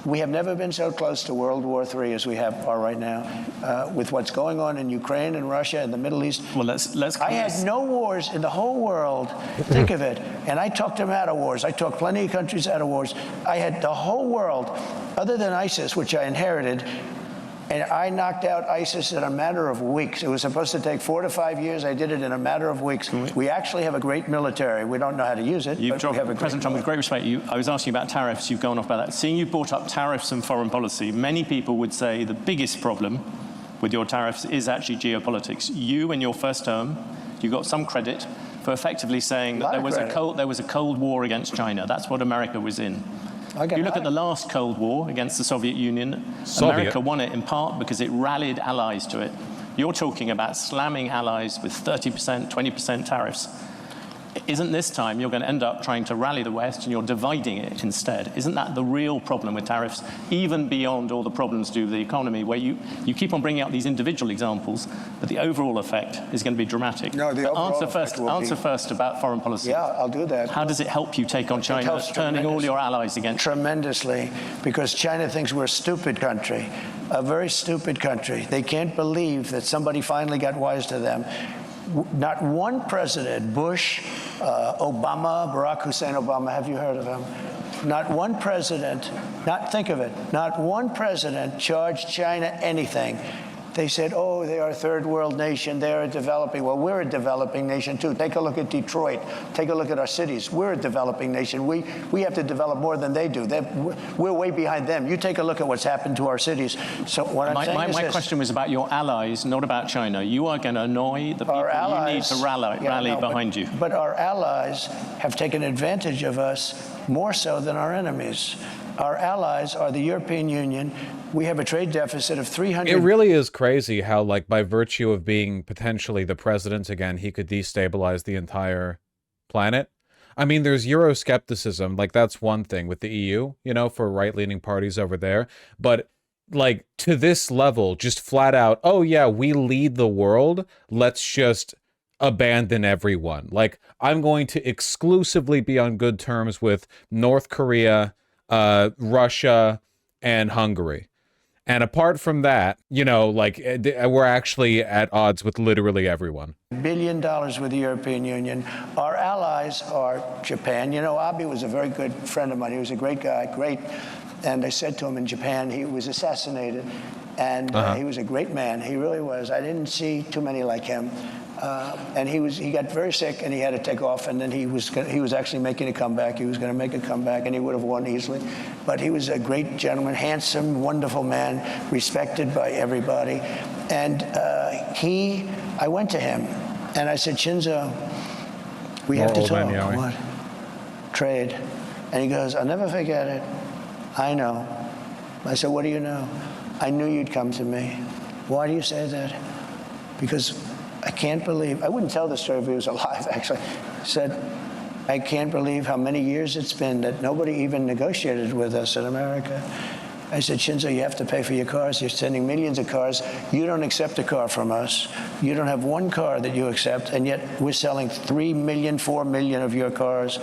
We have never been so close to World War III as we are right now, with what's going on in Ukraine and Russia and the Middle East. Well, let's. I had no wars in the whole world. Think of it. And I talked them out of wars. I talked plenty of countries out of wars. I had the whole world, other than ISIS, which I inherited. And I knocked out ISIS in a matter of weeks. It was supposed to take 4 to 5 years. I did it in a matter of weeks. We actually have a great military. We don't know how to use it, but we have a President Trump, with great respect, I was asking about tariffs. You've gone off about that. Seeing you brought up tariffs and foreign policy, many people would say the biggest problem with your tariffs is actually geopolitics. You, in your first term, you got some credit for effectively saying that there was a Cold War against China. That's what America was in. You look at the last Cold War against the Soviet Union, America won it in part because it rallied allies to it. You're talking about slamming allies with 30%, 20% tariffs. Isn't this time you're going to end up trying to rally the West and you're dividing it instead? Isn't that the real problem with tariffs, even beyond all the problems to do with the economy, where you keep on bringing out these individual examples, but the overall effect is going to be dramatic? No, answer first about foreign policy. Yeah, I'll do that. How does it help you take on China, turning all your allies against? Tremendously, because China thinks we're a stupid country, a very stupid country. They can't believe that somebody finally got wise to them. Not one president, Bush, Obama, Barack Hussein Obama, have you heard of him? Not one president, think of it, not one president charged China anything. They said, oh, they are a third world nation, they are developing. Well, we're a developing nation too. Take a look at Detroit. Take a look at our cities. We're a developing nation. We have to develop more than they do. We're way behind them. You take a look at what's happened to our cities. So what I'm saying is my question was about your allies, not about China. You are going to annoy the people you need to rally behind you. But our allies have taken advantage of us more so than our enemies. Our allies are the European Union. We have a trade deficit of 300. It really is crazy how, like, by virtue of being potentially the president again, he could destabilize the entire planet. I mean, there's Euroscepticism, like that's one thing with the EU, you know, for right-leaning parties over there. But like to this level, just flat out, oh yeah, we lead the world. Let's just abandon everyone. Like, I'm going to exclusively be on good terms with North Korea, Russia, and Hungary. And apart from that, you know, like, we're actually at odds with literally everyone. $1 billion with the European Union. Our allies are Japan. You know, Abe was a very good friend of mine. He was a great guy, great. And I said to him in Japan, he was assassinated. And he was a great man. He really was. I didn't see too many like him. And he got very sick and he had to take off, and then he was actually making a comeback. He was going to make a comeback and he would have won easily. But he was a great gentleman, handsome, wonderful man, respected by everybody. And I went to him and I said, Shinzo, we have to talk. What? Trade. And he goes, I'll never forget it. I know. I said, what do you know? I knew you'd come to me. Why do you say that? Because I can't believe, I wouldn't tell the story if he was alive, actually. Said, I can't believe how many years it's been that nobody even negotiated with us in America. I said, Shinzo, you have to pay for your cars. You're sending millions of cars. You don't accept a car from us. You don't have one car that you accept, and yet we're selling 3 million, 4 million of your cars.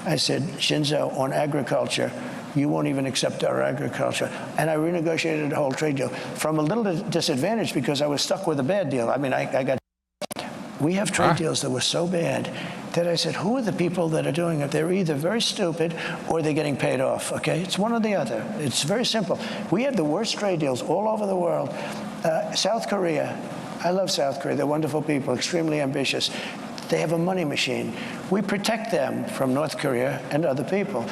I said, Shinzo, on agriculture, you won't even accept our agriculture. And I renegotiated the whole trade deal from a little disadvantage because I was stuck with a bad deal. I mean, we have trade deals that were so bad that I said, who are the people that are doing it? They're either very stupid or they're getting paid off, okay? It's one or the other. It's very simple. We have the worst trade deals all over the world. South Korea, I love South Korea. They're wonderful people, extremely ambitious. They have a money machine. We protect them from North Korea and other people.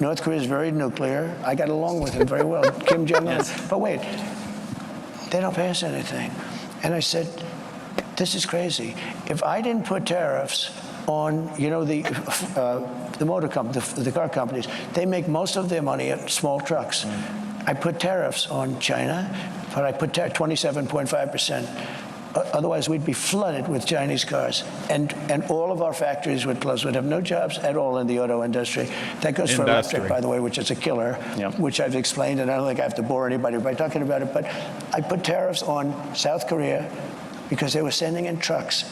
North Korea is very nuclear. I got along with him very well, Kim Jong-un. Yes. But wait, they don't pay us anything. And I said, this is crazy. If I didn't put tariffs on, you know, the motor companies, the car companies, they make most of their money at small trucks. I put tariffs on China, but I put 27.5%. Otherwise, we'd be flooded with Chinese cars, and all of our factories would close. We'd have no jobs at all in the auto industry. That goes for electric, by the way, which is a killer, which I've explained, and I don't think I have to bore anybody by talking about it. But I put tariffs on South Korea because they were sending in trucks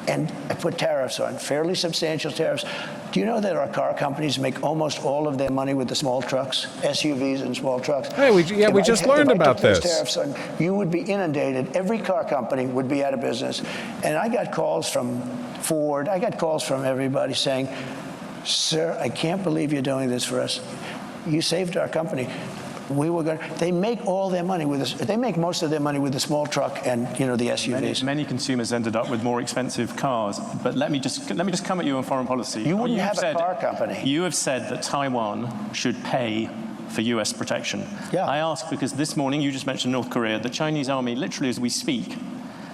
And I put tariffs on, fairly substantial tariffs. Do you know that our car companies make almost all of their money with the small trucks, SUVs and small trucks? Hey, we just learned about this. If I took those tariffs on, you would be inundated. Every car company would be out of business. And I got calls from Ford. I got calls from everybody saying, sir, I can't believe you're doing this for us. You saved our company. They make all their money with this. They make most of their money with the small truck and, the SUVs. Many consumers ended up with more expensive cars. But let me just come at you on foreign policy. You wouldn't have a car company. You have said that Taiwan should pay for US protection. Yeah. I ask because this morning you just mentioned North Korea. The Chinese army, literally as we speak,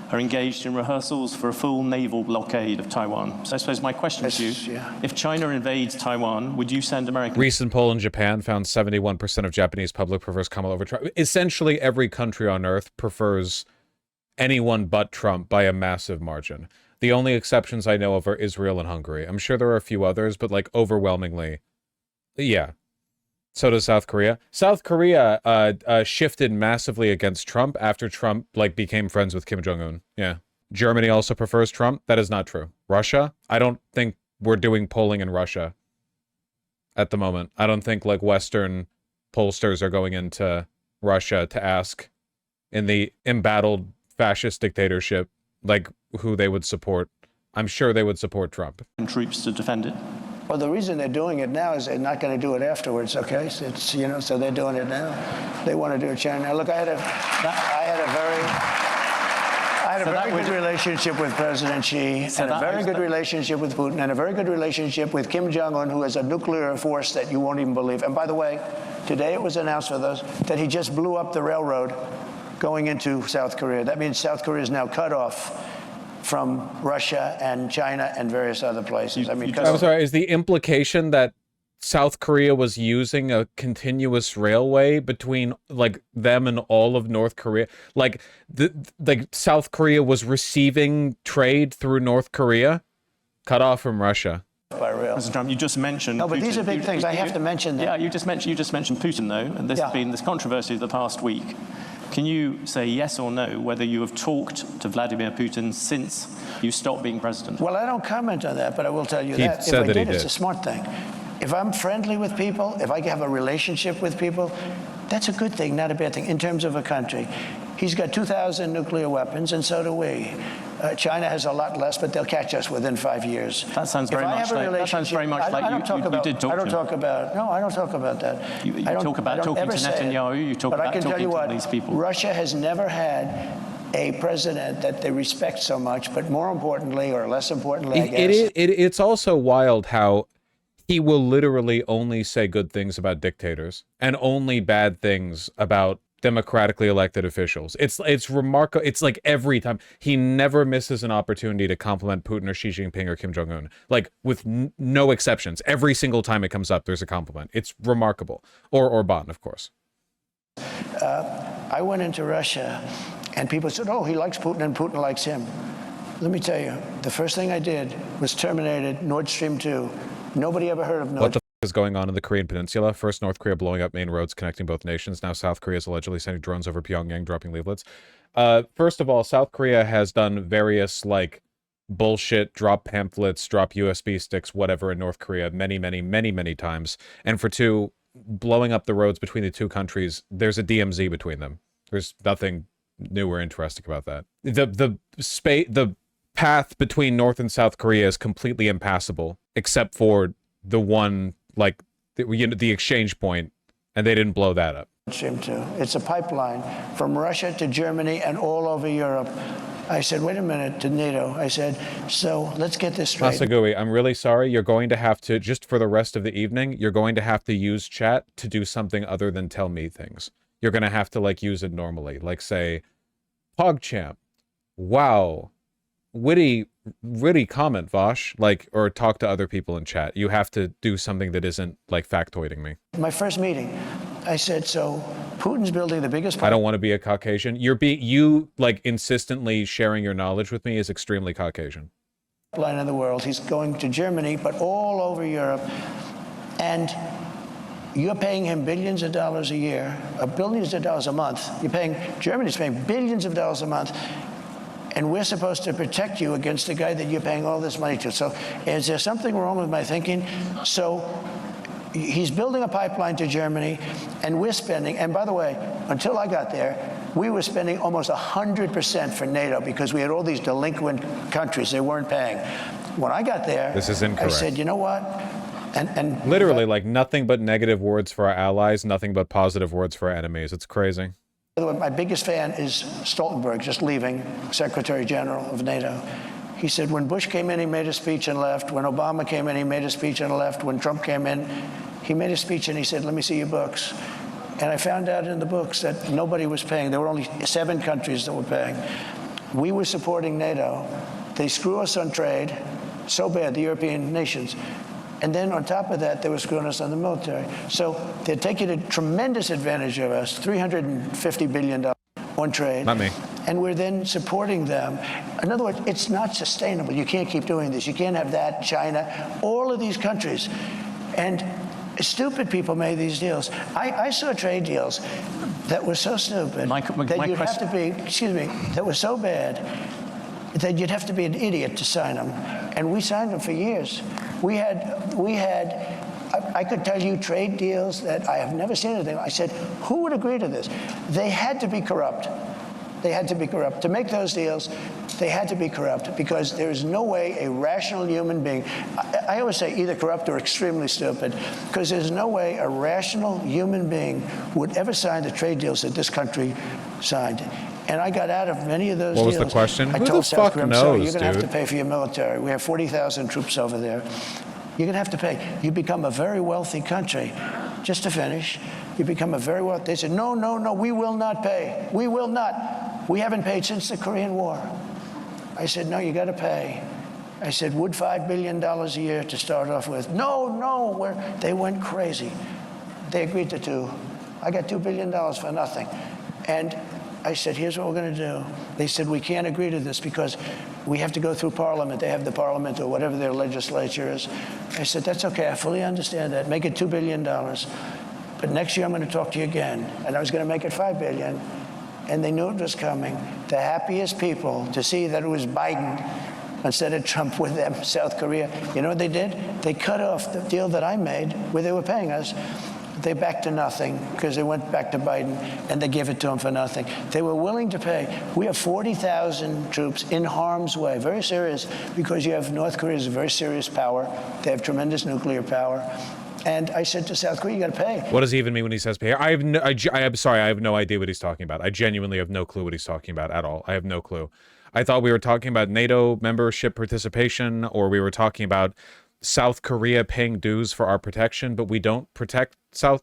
are engaged in rehearsals for a full naval blockade of Taiwan. So I suppose my question to you, if China invades Taiwan, would you send American... Recent poll in Japan found 71% of Japanese public prefers Kamala over Trump. Essentially, every country on earth prefers anyone but Trump by a massive margin. The only exceptions I know of are Israel and Hungary. I'm sure there are a few others, but like overwhelmingly, yeah. So does South Korea. South Korea shifted massively against Trump after Trump became friends with Kim Jong-un. Yeah. Germany also prefers Trump. That is not true. Russia, I don't think we're doing polling in Russia at the moment. I don't think Western pollsters are going into Russia to ask in the embattled fascist dictatorship who they would support. I'm sure they would support Trump. Troops to defend it. Well, the reason they're doing it now is they're not going to do it afterwards, okay? So it's, so they're doing it now. They want to do it China. Now, look, I had a very good relationship with President Xi, and a very good relationship with Putin, and a very good relationship with Kim Jong-un, who has a nuclear force that you won't even believe. And by the way, today it was announced for those that he just blew up the railroad going into South Korea. That means South Korea is now cut off from Russia and China and various other places. I'm sorry, is the implication that South Korea was using a continuous railway between them and all of North Korea? South Korea was receiving trade through North Korea, cut off from Russia. By rail. Mr. Trump, you just mentioned... No, but Putin. These are big things. I have to mention them. Yeah, you just mentioned Putin, though, and this has been this controversy of the past week. Can you say yes or no whether you have talked to Vladimir Putin since you stopped being president? Well, I don't comment on that, but I will tell you He that said if I that he did, it's did. a smart thing. If I'm friendly with people, if I have a relationship with people, that's a good thing, not a bad thing, in terms of a country. He's got 2,000 nuclear weapons, and so do we. China has a lot less, but they'll catch us within 5 years. That sounds very much like you did talk to him. I don't talk about that. You talk about talking to Netanyahu, you talk about talking to these people. Russia has never had a president that they respect so much, but more importantly, or less importantly, I guess. It's also wild how he will literally only say good things about dictators and only bad things about democratically elected officials. It's remarkable. It's like every time he never misses an opportunity to compliment Putin or Xi Jinping or Kim Jong-un, with no exceptions. Every single time it comes up, there's a compliment. It's remarkable. Or Orban, of course. I went into Russia and people said, oh, he likes Putin and Putin likes him. Let me tell you, the first thing I did was terminated Nord Stream 2. Nobody ever heard of Nord Stream. Is going on in the Korean Peninsula. First, North Korea blowing up main roads connecting both nations. Now South Korea is allegedly sending drones over Pyongyang, dropping leaflets. First of all, South Korea has done various bullshit, drop pamphlets, drop USB sticks, whatever in North Korea many times. And for two, blowing up the roads between the two countries, there's a DMZ between them. There's nothing new or interesting about that. The path between North and South Korea is completely impassable, except for the one the exchange point, and they didn't blow that up. Stream 2. It's a pipeline from Russia to Germany and all over Europe. I said, wait a minute, to NATO. I said, so let's get this straight. Masagui, I'm really sorry. You're going to have to, just for the rest of the evening, you're going to have to use chat to do something other than tell me things. You're going to have to use it normally. Say, PogChamp, wow, witty comment, Vosh, or talk to other people in chat. You have to do something that isn't factoiding me. My first meeting, I said, so Putin's building the biggest... I don't want to be a Caucasian. You insistently sharing your knowledge with me is extremely Caucasian. ...line in the world. He's going to Germany, but all over Europe. And you're paying him billions of dollars a year, billions of dollars a month. Germany's paying billions of dollars a month. and we're supposed to protect you against the guy that you're paying all this money to. So is there something wrong with my thinking? So he's building a pipeline to Germany, and we're spending, and by the way, until I got there, we were spending almost 100% for NATO because we had all these delinquent countries. They weren't paying. When I got there, This is incorrect. I said, you know what? And Literally, like, nothing but negative words for our allies, nothing but positive words for our enemies. It's crazy. By the way, my biggest fan is Stoltenberg, just leaving, Secretary General of NATO. He said when Bush came in, he made a speech and left. When Obama came in, he made a speech and left. When Trump came in, he made a speech and he said, let me see your books. And I found out in the books that nobody was paying. There were only 7 countries that were paying. We were supporting NATO. They screw us on trade so bad, the European nations. And then on top of that, they were screwing us on the military. So they're taking a tremendous advantage of us, $350 billion on trade. Not me. And we're then supporting them. In other words, it's not sustainable. You can't keep doing this. You can't have that, China, all of these countries. And stupid people made these deals. I saw trade deals that were so stupid that you'd have to be, that were so bad that you'd have to be an idiot to sign them. And we signed them for years. I could tell you trade deals that I have never seen anything. I said, who would agree to this? They had to be corrupt. They had to be corrupt. To make those deals, they had to be corrupt because there is no way a rational human being, I always say either corrupt or extremely stupid, because there's no way a rational human being would ever sign the trade deals that this country signed. And I got out of many of those deals. What was the question? I Who told the South fuck Korea, I'm sorry, knows, you're going to have to dude? pay for your military. We have 40,000 troops over there. You're going to have to pay. You become a very wealthy country. Just to finish, you become a very wealthy. They said, no, no, no, we will not pay. We will not. We haven't paid since the Korean War. I said, no, you got to pay. I said, would $5 billion a year to start off with? No, no. They went crazy. They agreed to 2. I got $2 billion for nothing. And I said, here's what we're going to do. They said, we can't agree to this because we have to go through Parliament. They have the Parliament or whatever their legislature is. I said, that's okay. I fully understand that. Make it $2 billion. But next year I'm going to talk to you again. And I was going to make it $5 billion. And they knew it was coming. The happiest people to see that it was Biden instead of Trump with them, South Korea. You know what they did? They cut off the deal that I made where they were paying us. They backed to nothing because they went back to Biden and they gave it to him for nothing. They were willing to pay. We have 40,000 troops in harm's way, very serious, because you have North Korea is a very serious power. They have tremendous nuclear power. And I said to South Korea, you got to pay. What does he even mean when he says pay? I'm sorry, I have no idea what he's talking about. I genuinely have no clue what he's talking about at all. I have no clue. I thought we were talking about NATO membership participation, or we were talking about South Korea paying dues for our protection, but we don't protect South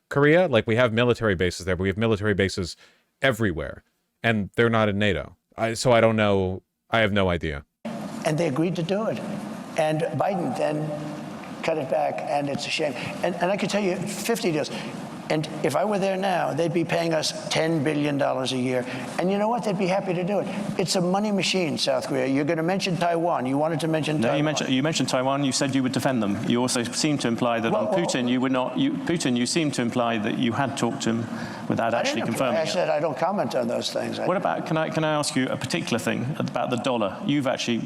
Korea. Like, we have military bases there, but we have military bases everywhere, and they're not in NATO. So I don't know. I have no idea. And they agreed to do it. And Biden then cut it back, and it's a shame. And I can tell you 50 deals. And if I were there now, they'd be paying us $10 billion a year. And you know what? They'd be happy to do it. It's a money machine, South Korea. You're going to mention Taiwan. You wanted to mention Taiwan. No, you mentioned Taiwan. You said you would defend them. You also seemed to imply that on Putin, you would not. Putin, you seemed to imply that you had talked to him without actually confirming it. I said I don't comment on those things. What about, can I ask you a particular thing about the dollar? You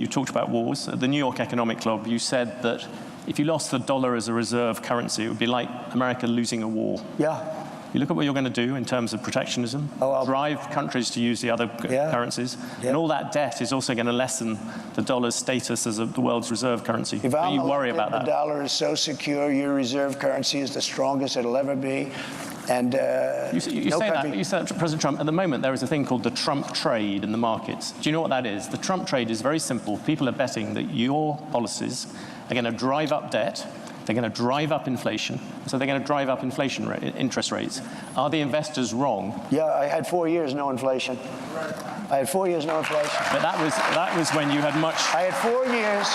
talked about wars. At the New York Economic Club, you said that if you lost the dollar as a reserve currency, it would be like America losing a war. Yeah. You look at what you're going to do in terms of protectionism, drive countries to use the other currencies, and all that debt is also going to lessen the dollar's status as the world's reserve currency. Do you worry about that? The dollar is so secure, your reserve currency is the strongest it'll ever be. And you say that to President Trump. At the moment, there is a thing called the Trump trade in the markets. Do you know what that is? The Trump trade is very simple. People are betting that your policies are going to drive up debt. They're going to drive up inflation. So they're going to drive up interest rates. Are the investors wrong? Yeah, I had 4 years no inflation. I had 4 years no inflation. But that was when you had much. I had 4 years.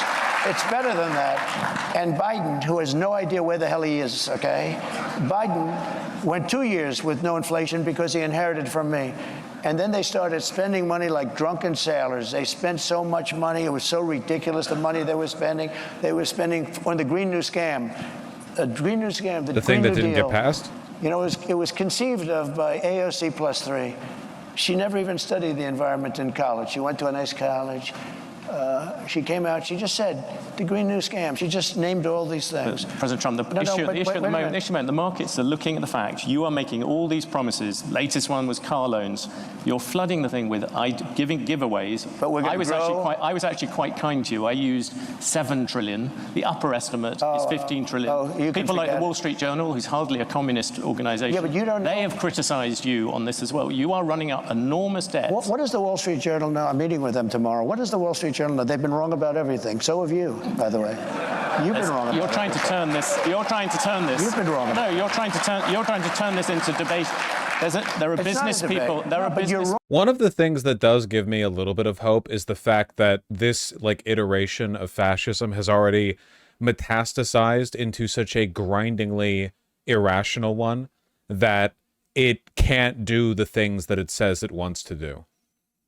It's better than that. And Biden, who has no idea where the hell he is, okay? Biden went 2 years with no inflation because he inherited from me. And then they started spending money like drunken sailors. They spent so much money. It was so ridiculous, the money they were spending. They were spending on the Green New Scam. The Green New Scam, the thing Green that New didn't Deal. get passed? You know, it was conceived of by AOC +3. She never even studied the environment in college. She went to a nice college. She came out, she just said, the Green New Scam. She just named all these things. President Trump, the issue at the moment, the markets are looking at the fact you are making all these promises. Latest one was car loans. You're flooding the thing with giving giveaways. But we're going to grow. I was actually quite kind to you. I used 7 trillion. The upper estimate is 15 trillion. People like the Wall Street Journal, who's hardly a communist organization, but you don't know. They have criticized you on this as well. You are running up enormous debt. What does the Wall Street Journal know? I'm meeting with them tomorrow. What does the Wall Street Journal know? They've been wrong about everything. So have you, by the way. You've been wrong about You're trying to turn this. You're trying to turn this. You've been wrong. No, you're trying to turn this into debate. There are business people. There are business. One of the things that does give me a little bit of hope is the fact that this iteration of fascism has already metastasized into such a grindingly irrational one that it can't do the things that it says it wants to do.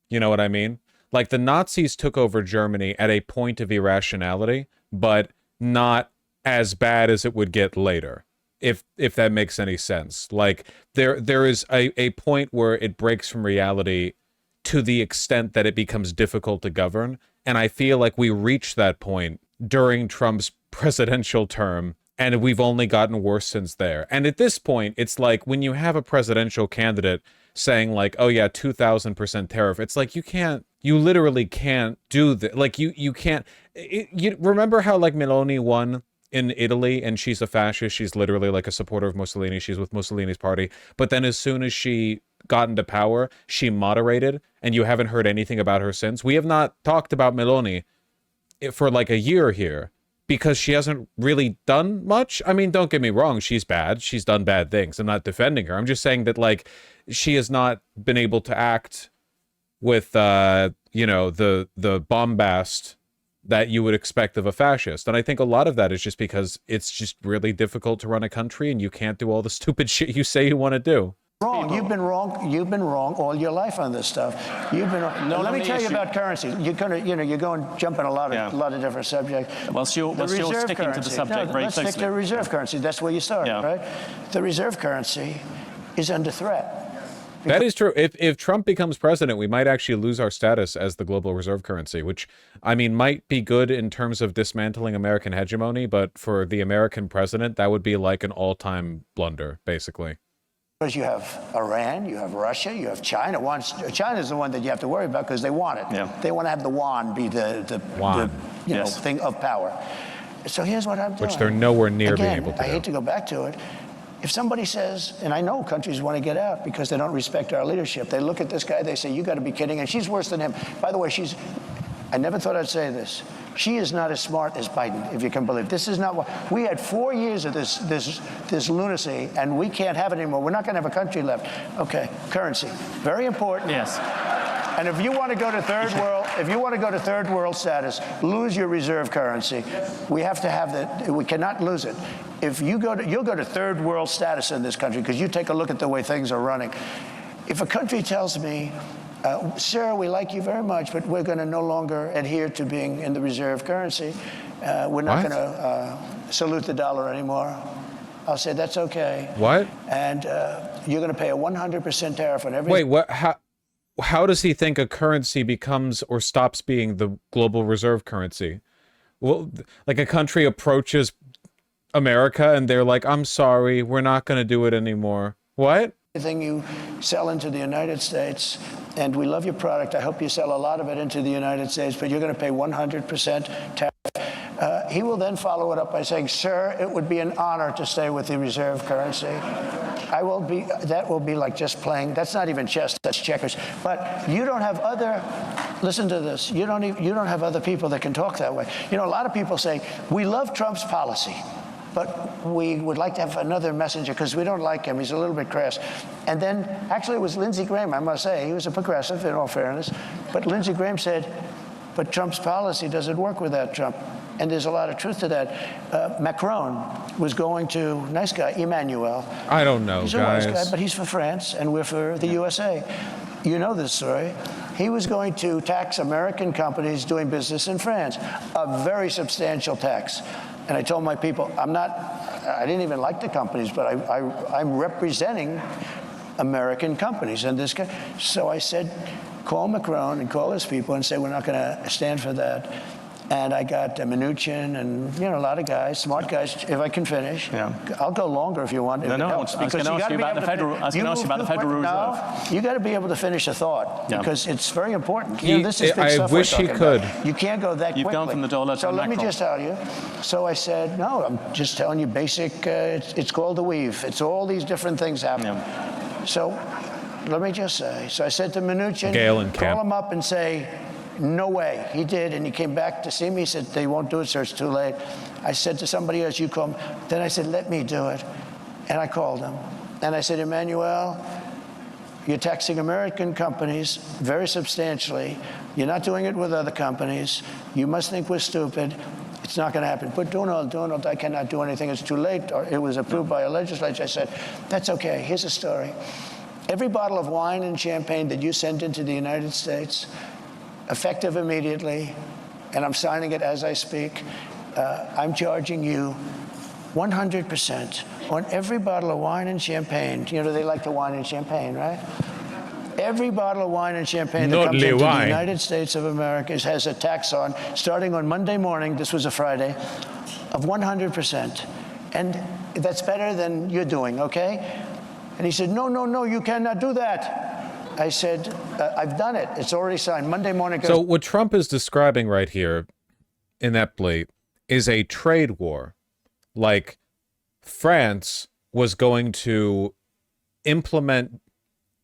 You know what I mean? Like, the Nazis took over Germany at a point of irrationality, but not as bad as it would get later, if that makes any sense. Like, there is a point where it breaks from reality to the extent that it becomes difficult to govern, and I feel like we reached that point during Trump's presidential term, and we've only gotten worse since there. And at this point, it's like when you have a presidential candidate saying like, oh yeah, 2,000% tariff, it's like you literally can't do that. Like you can't, you remember how like Meloni won in Italy and she's a fascist. She's literally like a supporter of Mussolini. She's with Mussolini's party. But then as soon as she got into power, she moderated and you haven't heard anything about her since. We have not talked about Meloni for like a year here because she hasn't really done much. I mean, don't get me wrong. She's bad. She's done bad things. I'm not defending her. I'm just saying that like she has not been able to act with, you know, the bombast that you would expect of a fascist. And I think a lot of that is just because it's just really difficult to run a country and you can't do all the stupid shit you say you want to do. Wrong. You've been wrong. You've been wrong all your life on this stuff. You've been wrong. No, let me tell you about currency. You're going to jump in a lot of different subjects. Well, you're sticking to the subject very closely. Let's stick to reserve currency. That's where you start, right? The reserve currency is under threat. That is true. If Trump becomes president, we might actually lose our status as the global reserve currency, which, I mean, might be good in terms of dismantling American hegemony, but for the American president, that would be like an all-time blunder, basically. Because you have Iran, you have Russia, you have China. China's the one that you have to worry about because they want it. Yeah. They want to have the yuan be the thing of power. So here's what I'm doing. Which they're nowhere near being able to do. I hate to go back to it. If somebody says, and I know countries want to get out because they don't respect our leadership, they look at this guy, they say, you got to be kidding, and she's worse than him. By the way, I never thought I'd say this. She is not as smart as Biden, if you can believe. This is not what, we had 4 years of this lunacy, and we can't have it anymore. We're not going to have a country left. Okay, currency, very important. Yes. And if you want to go to third world status, lose your reserve currency. We have to have that. We cannot lose it. If you'll go to third world status in this country because you take a look at the way things are running. If a country tells me, sir, we like you very much, but we're going to no longer adhere to being in the reserve currency. We're not going to salute the dollar anymore. I'll say that's okay. What? And you're going to pay a 100% tariff on everything. Wait, what? How does he think a currency becomes or stops being the global reserve currency? Well, like a country approaches America and they're like, I'm sorry, we're not going to do it anymore. What? Everything you sell into the United States, and we love your product. I hope you sell a lot of it into the United States, but you're going to pay 100% tariff. He will then follow it up by saying, sir, it would be an honor to stay with the reserve currency. That will be like just playing. That's not even chess, that's checkers. But you don't have listen to this, you don't have other people that can talk that way. You know, a lot of people say, we love Trump's policy, but we would like to have another messenger because we don't like him. He's a little bit crass. And then, actually, it was Lindsey Graham, I must say. He was a progressive, in all fairness. But Lindsey Graham said, but Trump's policy doesn't work without Trump. And there's a lot of truth to that. Macron was going to, nice guy, Emmanuel. I don't know, he's guys. He's a nice guy, but he's for France, and we're for the USA. You know this story. He was going to tax American companies doing business in France, a very substantial tax. And I told my people, I didn't even like the companies, but I'm representing American companies. And this guy, so I said, call Macron and call his people and say, we're not going to stand for that. And I got Mnuchin and, you know, a lot of guys, smart guys. If I can finish, I'll go longer if you want. No, I was going to ask you about the Federal Reserve. No, you got to be able to finish a thought because it's very important. This is big stuff. I wish he could. You can't go that quickly. You've gone from the dollar to So Macron. let me just tell you. So I said, no, I'm just telling you basic. It's called the weave. It's all these different things happening. So let me just say. So I said to Mnuchin, call him up and say, no way. He did, and he came back to see me. He said, they won't do it, sir, it's too late. I said to somebody else, you call him. Then I said, let me do it. And I called him. And I said, Emmanuel, you're taxing American companies very substantially. You're not doing it with other companies. You must think we're stupid. It's not going to happen. But Donald, I cannot do anything. It's too late. Or it was approved by a legislature. I said, that's okay. Here's a story. Every bottle of wine and champagne that you send into the United States, effective immediately, and I'm signing it as I speak, I'm charging you 100% on every bottle of wine and champagne. You know, they like the wine and champagne, right? Every bottle of wine and champagne that comes into the United States of America has a tax on, starting on Monday morning, this was a Friday, of 100%. And that's better than you're doing, okay? And he said, no, you cannot do that. I said, I've done it. It's already signed. Monday morning. So what Trump is describing right here, ineptly, is a trade war. Like, France was going to implement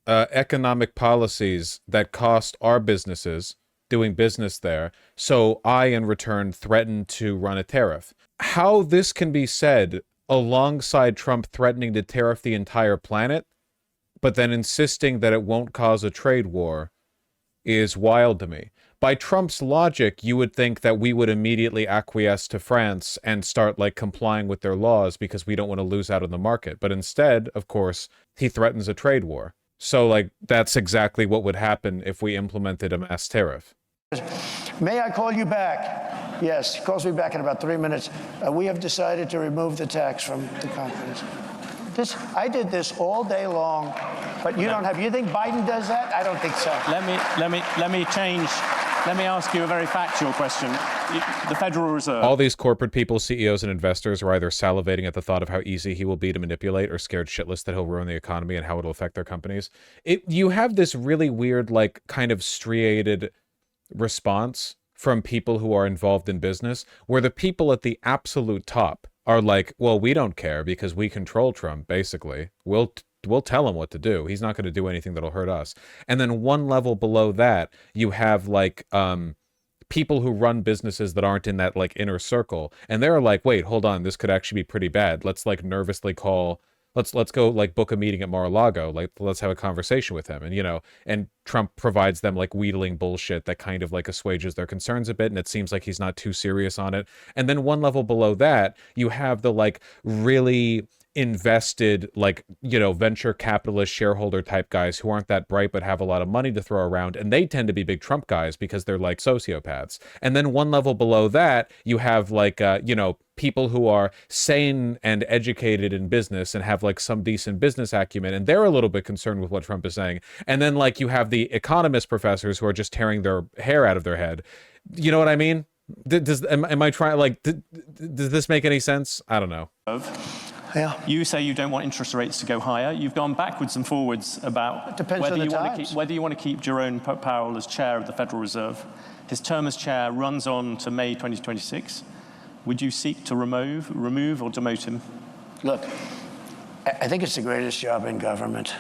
economic policies that cost our businesses doing business there, so I, in return, threatened to run a tariff. How this can be said alongside Trump threatening to tariff the entire planet, but then insisting that it won't cause a trade war, is wild to me. By Trump's logic, you would think that we would immediately acquiesce to France and start, like, complying with their laws because we don't want to lose out on the market. But instead, of course, he threatens a trade war. So, like, that's exactly what would happen if we implemented a mass tariff. May I call you back? Yes, he calls me back in about 3 minutes. We have decided to remove the tax from the companies. I did this all day long, but you don't have. You think Biden does that? I don't think so. Let me ask you a very factual question. The Federal Reserve. All these corporate people, CEOs, and investors are either salivating at the thought of how easy he will be to manipulate, or scared shitless that he'll ruin the economy and how it'll affect their companies. You have this really weird, like, kind of striated response from people who are involved in business, where the people at the absolute top are like, well, we don't care because we control Trump, basically. We'll tell him what to do. He's not going to do anything that'll hurt us. And then one level below that, you have, like, people who run businesses that aren't in that, like, inner circle. And they're like, wait, hold on, this could actually be pretty bad. Let's, like, nervously call... Let's go, like, book a meeting at Mar-a-Lago. Like, let's have a conversation with him. And, you know, and Trump provides them, like, wheedling bullshit that kind of, like, assuages their concerns a bit. And it seems like he's not too serious on it. And then one level below that, you have the, like, really invested, like, you know, venture capitalist shareholder type guys who aren't that bright but have a lot of money to throw around, and they tend to be big Trump guys because they're like sociopaths. And then one level below that, you have, like, you know, people who are sane and educated in business and have, like, some decent business acumen, and they're a little bit concerned with what Trump is saying. And then, like, you have the economist professors who are just tearing their hair out of their head. You know what I mean? Am I trying, like, does this make any sense? I don't know. Yeah. You say you don't want interest rates to go higher. You've gone backwards and forwards about whether you want to keep Jerome Powell as chair of the Federal Reserve. His term as chair runs on to May 2026. Would you seek to remove or demote him? Look, I think it's the greatest job in government.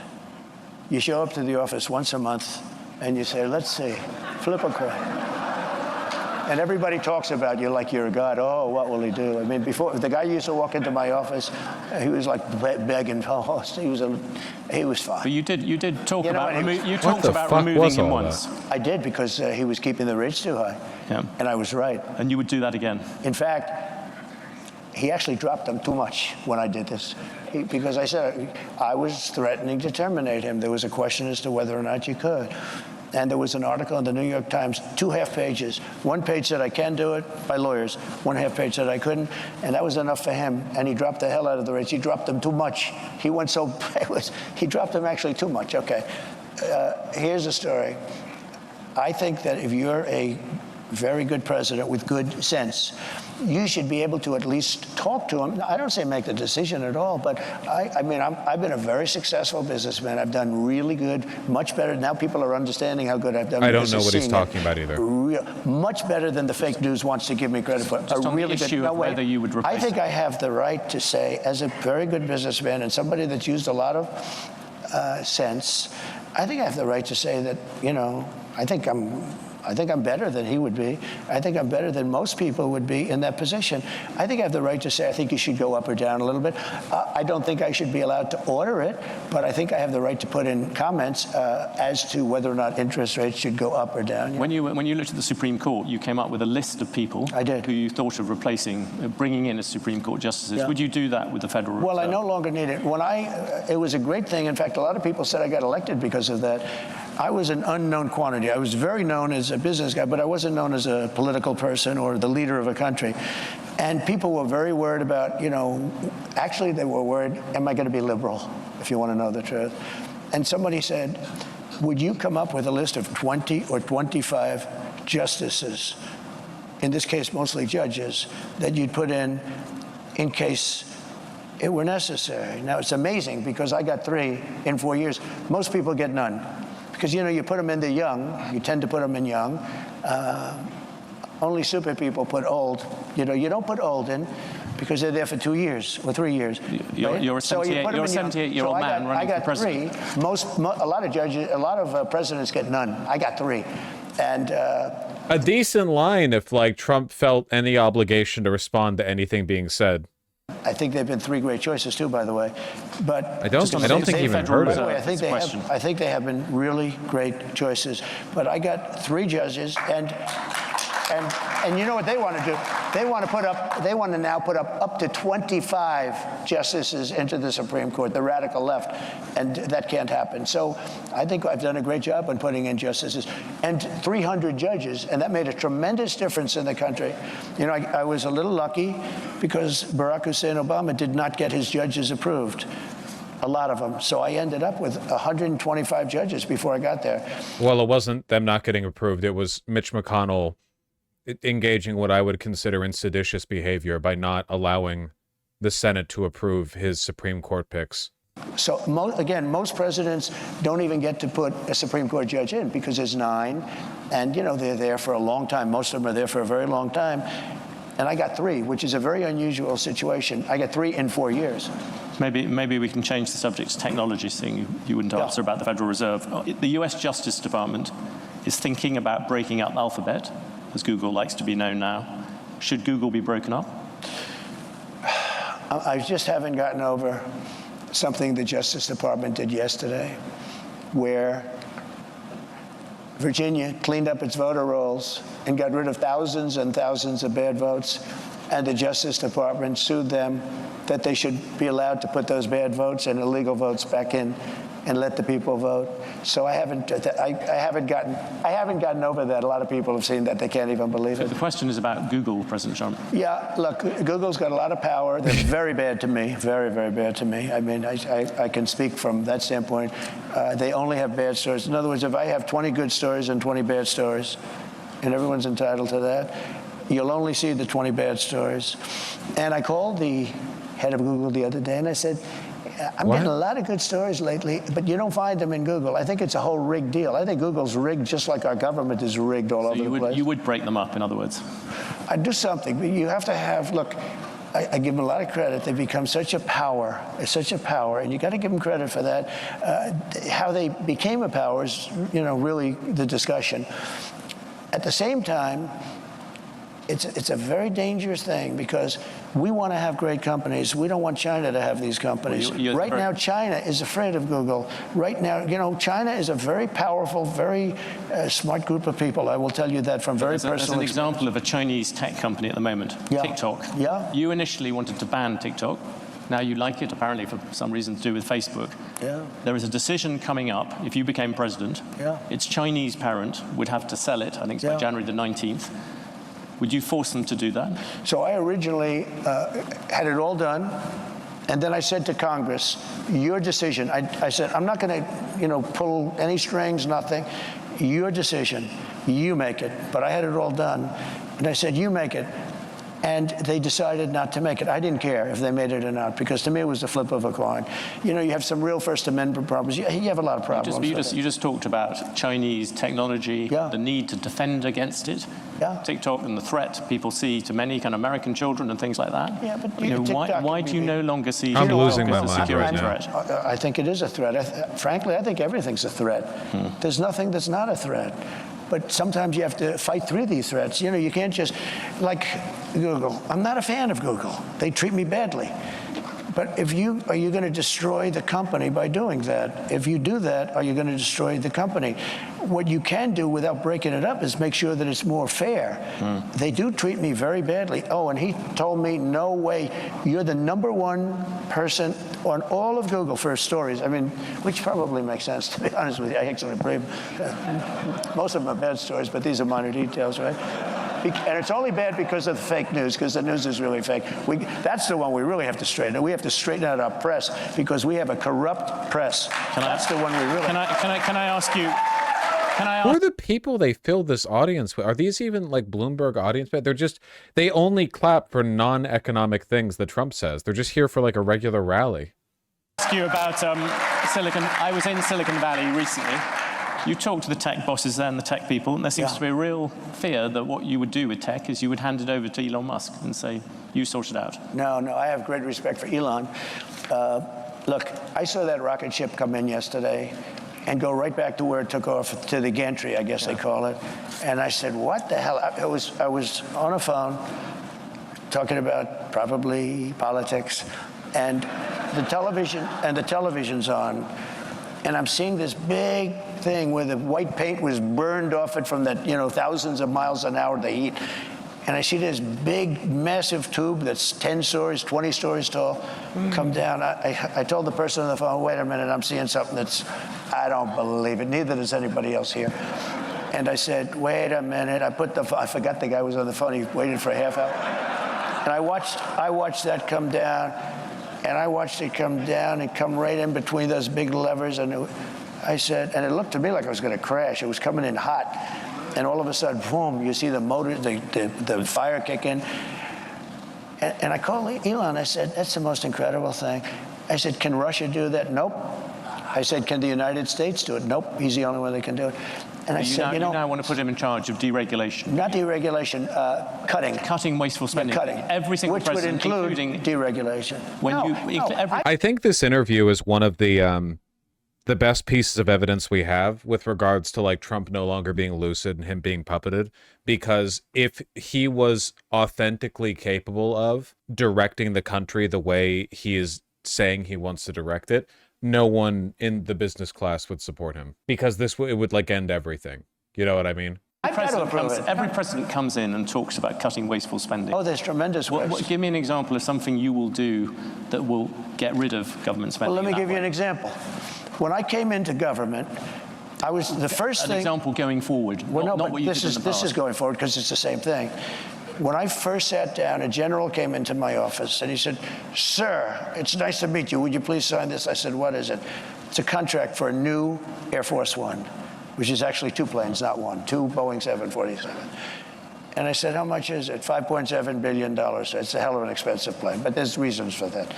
You show up to the office once a month and you say, let's see, flip a coin. And everybody talks about you like you're a god. Oh, what will he do? I mean, before, the guy used to walk into my office, he was like begging. Oh, he was fine. But you did talk about about removing him once. I did, because he was keeping the rates too high. Yeah. And I was right. And you would do that again? In fact, he actually dropped them too much when I did this. Because I said I was threatening to terminate him. There was a question as to whether or not you could. And there was an article in the New York Times, 2 half pages. 1 page said I can do it by lawyers. 1 half page said I couldn't. And that was enough for him. And he dropped the hell out of the rates. He dropped them too much. He went so, he dropped them actually too much. Okay. Here's the story. I think that if you're a very good president with good sense, you should be able to at least talk to him. I don't say make the decision at all, but I mean, I've been a very successful businessman. I've done really good, much better. Now people are understanding how good I've done. I don't know what he's talking about either. Much better than the fake news wants to give me credit for. Just on the issue of whether you would replace I think I have the right to say, as a very good businessman and somebody that's used a lot of sense, I think I have the right to say that, you know, I think I'm better than he would be. I think I'm better than most people would be in that position. I think I have the right to say I think you should go up or down a little bit. I don't think I should be allowed to order it, but I think I have the right to put in comments as to whether or not interest rates should go up or down. When you looked at the Supreme Court, you came up with a list of people who you thought of replacing, bringing in as Supreme Court justices. Yeah. Would you do that with the Federal Reserve? Well, I no longer need it. It was a great thing. In fact, a lot of people said I got elected because of that. I was an unknown quantity. I was very known as a business guy, but I wasn't known as a political person or the leader of a country. And people were very worried about, you know, actually they were worried, am I going to be liberal, if you want to know the truth? And somebody said, would you come up with a list of 20 or 25 justices, in this case mostly judges, that you'd put in case it were necessary? Now, it's amazing because I got 3 in 4 years. Most people get none. Because, you know, you put them in the young. You tend to put them in young. Only super people put old. You know, you don't put old in because they're there for 2 years or 3 years. You're a 78-year-old man running for president. I got 3. A lot of judges, a lot of presidents get none. I got 3. And a decent line if, like, Trump felt any obligation to respond to anything being said. I think they've been 3 great choices too, by the way. But I don't think you even heard of it. I think they have been really great choices. But I got 3 judges, and you know what they want to do? They want to now put up to 25 justices into the Supreme Court, the radical left, and that can't happen. So I think I've done a great job on putting in justices and 300 judges, and that made a tremendous difference in the country. You know, I was a little lucky because Barack Hussein Obama did not get his judges approved. A lot of them. So I ended up with 125 judges before I got there. Well, it wasn't them not getting approved. It was Mitch McConnell engaging what I would consider in seditious behavior by not allowing the Senate to approve his Supreme Court picks. So, again, most presidents don't even get to put a Supreme Court judge in because there's 9. And, you know, they're there for a long time. Most of them are there for a very long time. And I got 3, which is a very unusual situation. I got 3 in 4 years. Maybe we can change the subject to technology, seeing you wouldn't answer about the Federal Reserve. The U.S. Justice Department is thinking about breaking up Alphabet, as Google likes to be known now. Should Google be broken up? I just haven't gotten over something the Justice Department did yesterday, where Virginia cleaned up its voter rolls and got rid of thousands and thousands of bad votes, and the Justice Department sued them that they should be allowed to put those bad votes and illegal votes back in and let the people vote. So I haven't gotten over that. A lot of people have seen that. They can't even believe it. The question is about Google, President Trump. Yeah, look, Google's got a lot of power. They're very bad to me, very, very bad to me. I mean, I can speak from that standpoint. They only have bad stories. In other words, if I have 20 good stories and 20 bad stories, and everyone's entitled to that, you'll only see the 20 bad stories. And I called the head of Google the other day, and I said, I'm getting a lot of good stories lately, but you don't find them in Google. I think it's a whole rigged deal. I think Google's rigged just like our government is rigged all over the place. You would break them up, in other words? I'd do something. But you have to have, look, I give them a lot of credit. They've become such a power, and you got to give them credit for that. How they became a power is, you know, really the discussion. At the same time, it's a very dangerous thing because we want to have great companies. We don't want China to have these companies. Right now, China is afraid of Google. Right now, you know, China is a very powerful, very smart group of people. I will tell you that from very personal experience. There's an example of a Chinese tech company at the moment, TikTok. Yeah. You initially wanted to ban TikTok. Now you like it, apparently, for some reason to do with Facebook. Yeah. There is a decision coming up, if you became president. Yeah. Its Chinese parent would have to sell it, I think it's by January the 19th. Would you force them to do that? So I originally had it all done, and then I said to Congress, your decision. I said, I'm not going to, pull any strings, nothing. Your decision. You make it. But I had it all done. And I said, you make it. And they decided not to make it. I didn't care if they made it or not, because to me it was the flip of a coin. You have some real First Amendment problems. You have a lot of problems. You just talked about Chinese technology, the need to defend against it, TikTok and the threat people see to many kind of American children and things like that. Yeah, but why do you no longer see I'm losing TikTok my as a mind security right threat? I think it is a threat. Frankly, I think everything's a threat. There's nothing that's not a threat. But sometimes you have to fight through these threats. You can't just, like Google. I'm not a fan of Google. They treat me badly. But are you going to destroy the company by doing that? If you do that, are you going to destroy the company? What you can do without breaking it up is make sure that it's more fair. They do treat me very badly. Oh, and he told me, no way, you're the #1 person on all of Google for stories. I mean, which probably makes sense, to be honest with you. I actually believe most of them are bad stories, but these are minor details, right? And it's only bad because of the fake news, because the news is really fake. That's the one we really have to straighten out. We have to straighten out our press, because we have a corrupt press. That's the one we really... Can I ask you... Who are the people they filled this audience with? Are these even like Bloomberg audience? They only clap for non-economic things that Trump says. They're just here for like a regular rally. Ask you about I was in Silicon Valley recently. You talk to the tech bosses there and the tech people, and there seems to be a real fear that what you would do with tech is you would hand it over to Elon Musk and say, you sort it out. No, I have great respect for Elon. Look, I saw that rocket ship come in yesterday and go right back to where it took off, to the gantry, I guess they call it. And I said, what the hell? I was on a phone talking about probably politics, and the television's on, and I'm seeing this big thing where the white paint was burned off it from that, thousands of miles an hour, the heat. And I see this big, massive tube that's 10 stories, 20 stories tall come down. I told the person on the phone, wait a minute, I'm seeing something I don't believe it. Neither does anybody else here. And I said, wait a minute. I forgot the guy was on the phone. He waited for a half hour. And I watched that come down. And I watched it come down and come right in between those big levers. And I said, and it looked to me like it was going to crash. It was coming in hot. And all of a sudden, boom, you see the motor, the fire kick in. And I called Elon. I said, that's the most incredible thing. I said, can Russia do that? Nope. I said, can the United States do it? Nope. He's the only one that can do it. And I said, you now want to put him in charge of deregulation. Not deregulation, cutting. Cutting wasteful spending. Cutting. Every single which would president, include including deregulation. I think this interview is one of the best pieces of evidence we have with regards to like Trump no longer being lucid and him being puppeted, because if he was authentically capable of directing the country the way he is saying he wants to direct it, no one in the business class would support him, because it would like end everything. You know what I mean? Every president comes in and talks about cutting wasteful spending. Oh, there's tremendous ways. Give me an example of something you will do that will get rid of government spending. Well, let me give you an example. When I came into government, I was the first thing... An example going forward, not what you did in the past. This is going forward because it's the same thing. When I first sat down, a general came into my office and he said, sir, it's nice to meet you. Would you please sign this? I said, what is it? It's a contract for a new Air Force One, which is actually 2 planes, not one, 2 Boeing 747. And I said, how much is it? $5.7 billion. It's a hell of an expensive plane, but there's reasons for that.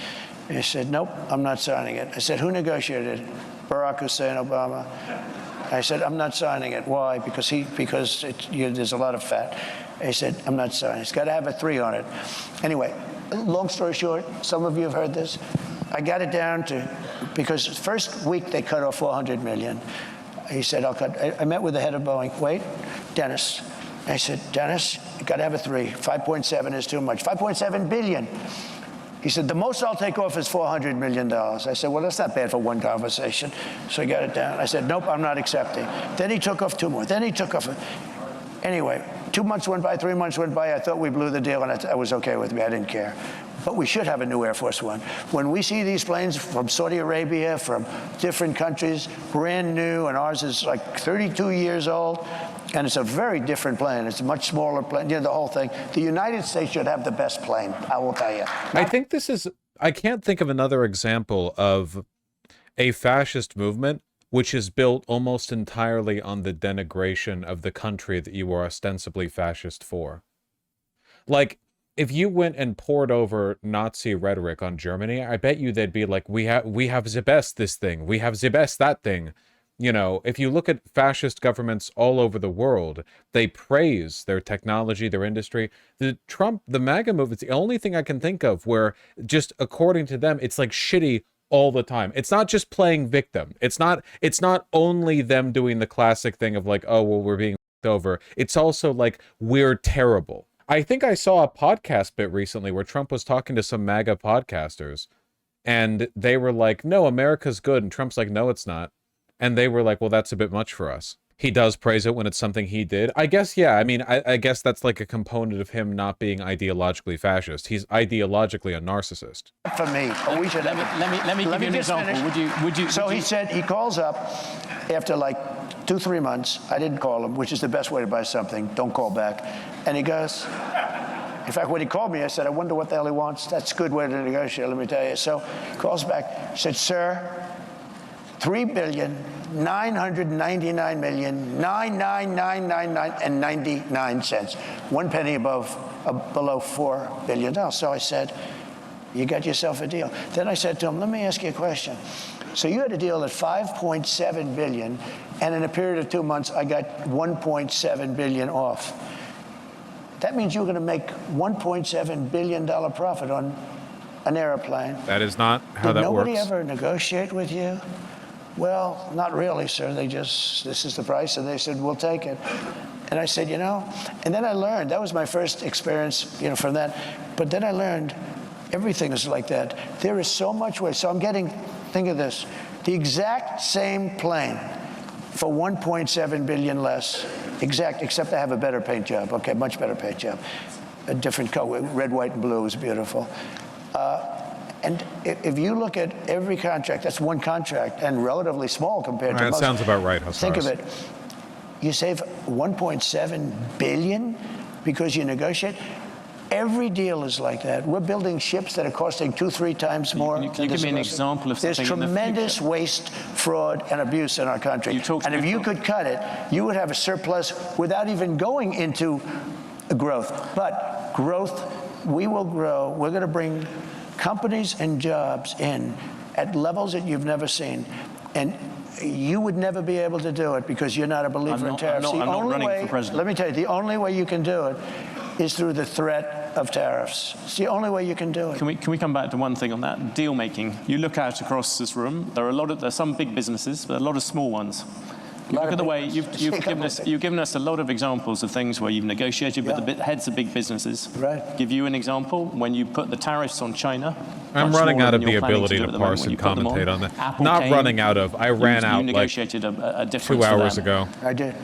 And he said, nope, I'm not signing it. I said, who negotiated it? Barack Hussein Obama. I said, I'm not signing it. Why? Because there's a lot of fat. He said, I'm not signing it. It's got to have a 3 on it. Anyway, long story short, some of you have heard this. I got it down to, because first week they cut off $400 million. He said, I'll cut. I met with the head of Boeing. Wait, Dennis. I said, Dennis, you got to have a 3. 5.7 is too much. 5.7 billion. He said, the most I'll take off is $400 million. I said, well, that's not bad for one conversation. So he got it down. I said, nope, I'm not accepting. Then he took off 2 more. Then he took off. Anyway, 2 months went by, 3 months went by. I thought we blew the deal, and I was okay with me. I didn't care. But we should have a new Air Force One. When we see these planes from Saudi Arabia, from different countries, brand new, and ours is like 32 years old, and it's a very different plane. It's a much smaller plane, the whole thing. The United States should have the best plane, I will tell you. I think I can't think of another example of a fascist movement which is built almost entirely on the denigration of the country that you are ostensibly fascist for. Like, if you went and poured over Nazi rhetoric on Germany, I bet you they'd be like, we have the best this thing, we have the best that thing. You know, if you look at fascist governments all over the world, they praise their technology, their industry. The MAGA movement, it's the only thing I can think of where just according to them, it's like shitty all the time. It's not just playing victim. It's not only them doing the classic thing of like, oh, well, we're being over. It's also like, we're terrible. I think I saw a podcast bit recently where Trump was talking to some MAGA podcasters and they were like, no, America's good. And Trump's like, no, it's not. And they were like, well, that's a bit much for us. He does praise it when it's something he did. I guess, yeah, I mean, I guess that's like a component of him not being ideologically fascist. He's ideologically a narcissist. For me, but we should let me give you an example. He said, he calls up after like 2-3 months. I didn't call him, which is the best way to buy something. Don't call back. And he goes, in fact, when he called me, I said, I wonder what the hell he wants. That's a good way to negotiate, let me tell you. So he calls back, he said, sir, $3,999,999.99 1 penny below $4 billion. So I said, you got yourself a deal. Then I said to him, let me ask you a question. So you had a deal at $5.7 billion, and in a period of 2 months, I got $1.7 billion off. That means you're going to make $1.7 billion profit on an airplane. That is not how that works. Did nobody ever negotiate with you? Well, not really, sir. They just, this is the price, and they said, we'll take it. And I said, and then I learned, that was my first experience, from that. But then I learned everything is like that. There is so much waste. So I'm getting, think of this, the exact same plane for $1.7 billion less, except I have a better paint job. Okay, much better paint job. A different color, red, white, and blue is beautiful. And if you look at every contract, that's one contract, and relatively small compared to most. That sounds about right, Hassar. Think of it. You save $1.7 billion because you negotiate. Every deal is like that. We're building ships that are costing 2-3 times more. Can you give me an example of something? There's tremendous waste, fraud, and abuse in our country. And if you could cut it, you would have a surplus without even going into growth. But growth, we will grow. We're going to bring companies and jobs in at levels that you've never seen. And you would never be able to do it because you're not a believer in tariffs. I'm not running for president. Let me tell you, the only way you can do it is through the threat of tariffs. It's the only way you can do it. Can we come back to one thing on that? Deal making. You look out across this room, there are some big businesses, but a lot of small ones. Look at the way you've given us a lot of examples of things where you've negotiated with the heads of big businesses. Right. Give you an example when you put the tariffs on China. I'm running out of the ability to parse and commentate on that. Not running out of. I ran out like 2 hours ago. I did.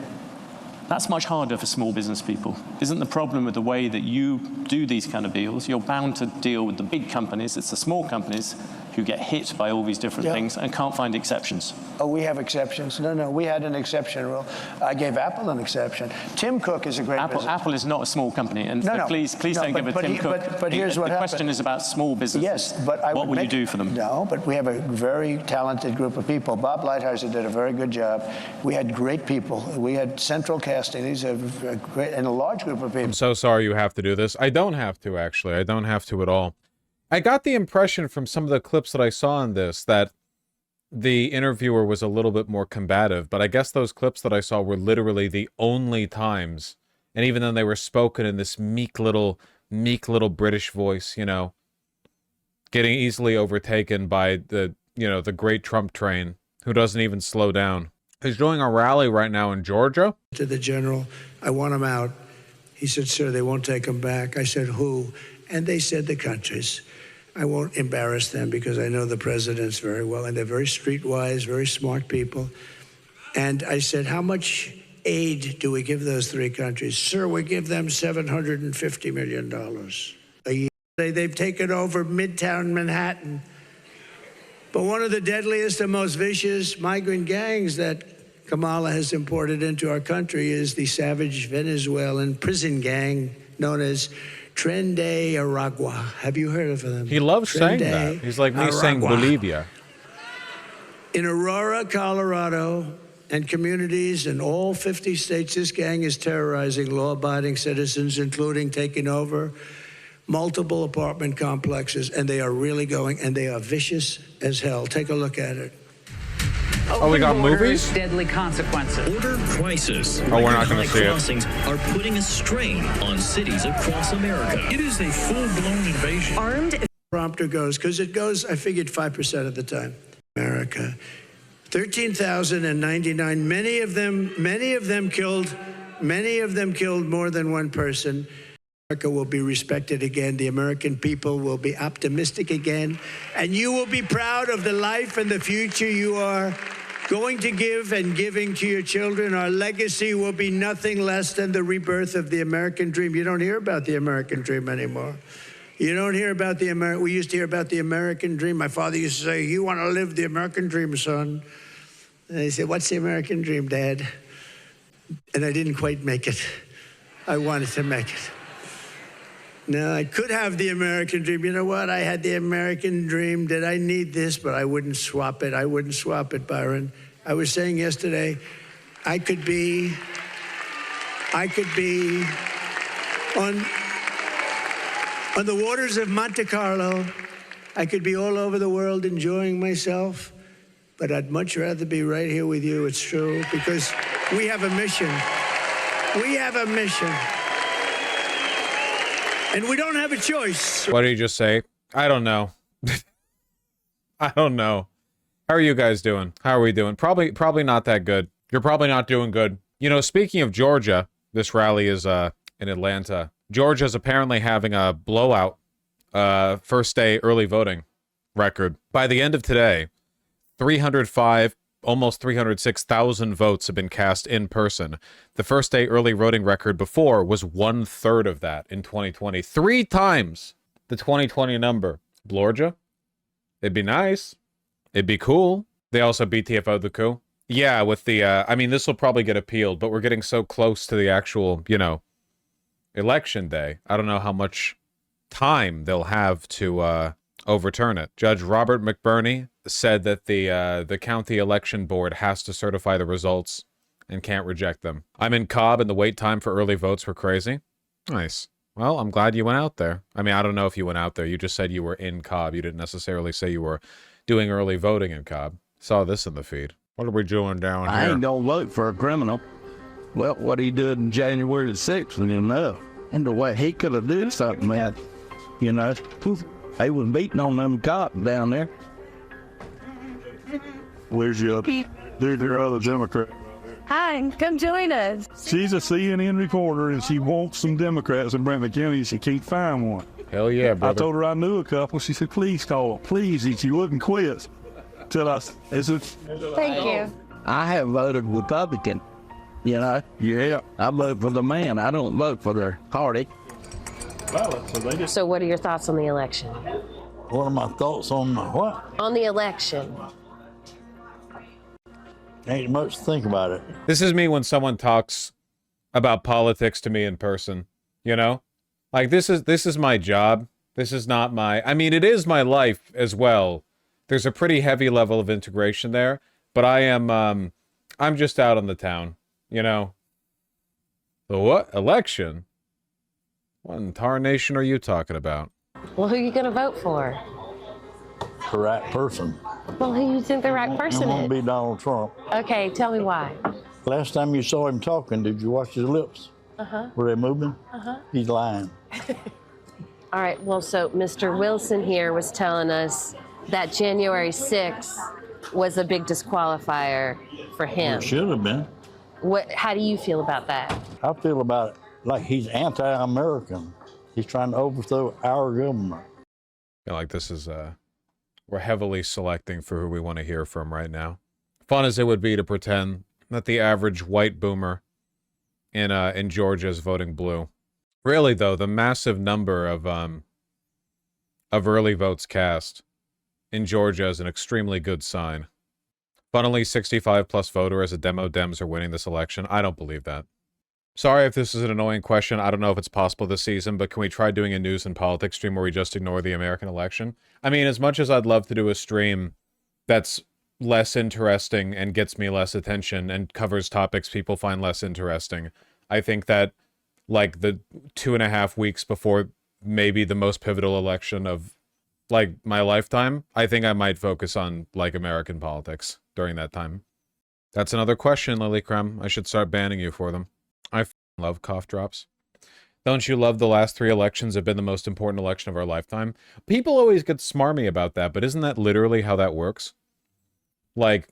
That's much harder for small business people. Isn't the problem with the way that you do these kind of deals? You're bound to deal with the big companies. It's the small companies who get hit by all these different things and can't find exceptions. Oh, we have exceptions. No, we had an exception rule. I gave Apple an exception. Tim Cook is a great business. Apple is not a small company, and please don't give it Tim Cook. But here's what happened. The question is about small businesses. Yes, but what would you do for them? No, but we have a very talented group of people. Bob Lighthizer did a very good job. We had great people. We had central casting. These are great, and a large group of people. I'm so sorry you have to do this. I don't have to, actually. I don't have to at all. I got the impression from some of the clips that I saw on this that the interviewer was a little bit more combative, but I guess those clips that I saw were literally the only times, and even then they were spoken in this meek little British voice, getting easily overtaken by the great Trump train, who doesn't even slow down. He's doing a rally right now in Georgia. To the general, I want him out. He said, sir, they won't take him back. I said, who? And they said the countries. I won't embarrass them because I know the presidents very well, and they're very streetwise, very smart people. And I said, how much aid do we give those three countries? Sir, we give them $750 million a year. They've taken over Midtown Manhattan. But one of the deadliest and most vicious migrant gangs that Kamala has imported into our country is the savage Venezuelan prison gang known as Tren de Aragua. Have you heard of them? He loves saying that. He's like me saying Bolivia. In Aurora, Colorado, and communities in all 50 states, this gang is terrorizing law-abiding citizens, including taking over multiple apartment complexes, and they are really going, and they are vicious as hell. Take a look at it. Oh, we got movies? Deadly consequences. Border crisis. Oh, we're not going to see it. Crossings are putting a strain on cities across America. It is a full-blown invasion. Armed. Prompter goes, because it goes, I figured 5% of the time. America. 13,099, many of them killed more than one person. America will be respected again. The American people will be optimistic again. And you will be proud of the life and the future you are going to give and giving to your children. Our legacy will be nothing less than the rebirth of the American dream. You don't hear about the American dream anymore. You don't hear about we used to hear about the American dream. My father used to say, you want to live the American dream, son. And I said, what's the American dream, Dad? And I didn't quite make it. I wanted to make it. No, I could have the American dream. You know what? I had the American dream. Did I need this? But I wouldn't swap it. I wouldn't swap it, Byron. I was saying yesterday, I could be on the waters of Monte Carlo. I could be all over the world enjoying myself, but I'd much rather be right here with you. It's true, because we have a mission. We have a mission. And we don't have a choice. What did he just say? I don't know. I don't know. How are you guys doing? How are we doing? Probably not that good. You're probably not doing good. You know, speaking of Georgia, this rally is in Atlanta. Georgia's apparently having a blowout first day early voting record. By the end of today, 305, almost 306,000 votes have been cast in person. The first day early voting record before was 1/3 of that in 2020. 3 times the 2020 number. Georgia? It'd be nice. It'd be cool. They also BTFO'd the coup. Yeah, with the, I mean, this will probably get appealed, but we're getting so close to the actual, you know, election day. I don't know how much time they'll have to overturn it. Judge Robert McBurney said that the county election board has to certify the results and can't reject them. I'm in Cobb and the wait time for early votes were crazy. Nice. Well, I'm glad you went out there. I mean, I don't know if you went out there. You just said you were in Cobb. You didn't necessarily say you were doing early voting in Cobb. Saw this in the feed. What are we doing down here? I ain't gonna vote for a criminal. Well, what he did in January the 6th was enough. And the way he could have did something, man. You know, they was beating on them cops down there. Where's your other Democrat? Hi, come join us. She's a CNN reporter, and she wants some Democrats in Brentwood County, and she can't find one. Hell yeah, brother. I told her I knew a couple. She said, please call her. Please, and she wouldn't quit. Till I said, Thank you. I have voted Republican, you know. yeah. I vote for the man. I don't vote for their party. So what are your thoughts on the election? What are my thoughts on what? On the election. Ain't much to think about it. This is me when someone talks about politics to me in person, you know? Like, this is my job. This is not my... I mean, it is my life as well. There's a pretty heavy level of integration there, but I am, I'm just out on the town, you know? The what? Election? What in tarnation are you talking about? Well, who are you going to vote for? The right person. Well, who you think the right person It won't is? be Donald Trump. Okay, tell me why. Last time you saw him talking, did you watch his lips? Uh-huh. Were they moving? Uh-huh. He's lying. All right, well, so Mr. Wilson here was telling us that January 6th was a big disqualifier for him. It should have been. How do you feel about that? I feel about it like he's anti-American. He's trying to overthrow our government. I feel like this is, we're heavily selecting for who we want to hear from right now. Fun as it would be to pretend that the average white boomer in Georgia is voting blue. Really, though, the massive number of early votes cast in Georgia is an extremely good sign. Funnily, 65 plus voter as a demo Dems are winning this election. I don't believe that. Sorry if this is an annoying question. I don't know if it's possible this season, but can we try doing a news and politics stream where we just ignore the American election? I mean, as much as I'd love to do a stream that's less interesting and gets me less attention and covers topics people find less interesting, I think that, like, the 2.5 weeks before maybe the most pivotal election of, like, my lifetime, I think I might focus on, like, American politics during that time. That's another question, Lily Creme. I should start banning you for them. I love cough drops. Don't you love the last 3 elections have been the most important election of our lifetime? People always get smarmy about that, but isn't that literally how that works? Like,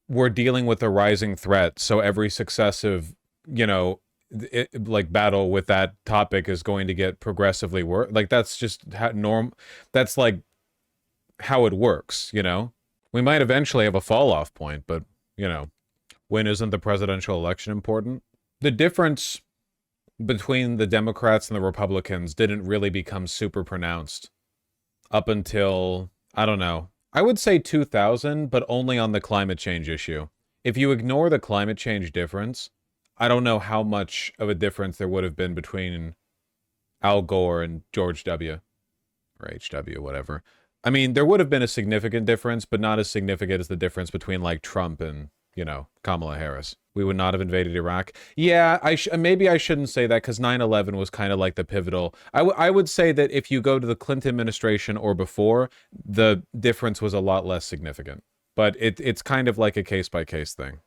we're dealing with a rising threat, so every successive, you know, like battle with that topic is going to get progressively worse. Like, that's just how that's like how it works, you know? We might eventually have a fall-off point, but, you know, when isn't the presidential election important? The difference between the Democrats and the Republicans didn't really become super pronounced up until, I don't know, I would say 2000, but only on the climate change issue. If you ignore the climate change difference, I don't know how much of a difference there would have been between Al Gore and George W. or H.W., whatever. I mean, there would have been a significant difference, but not as significant as the difference between, like, Trump and, you know, Kamala Harris. We would not have invaded Iraq. Yeah, maybe I shouldn't say that, because 9/11 was kind of like the pivotal. I would say that if you go to the Clinton administration or before, the difference was a lot less significant. But it's kind of like a case-by-case thing.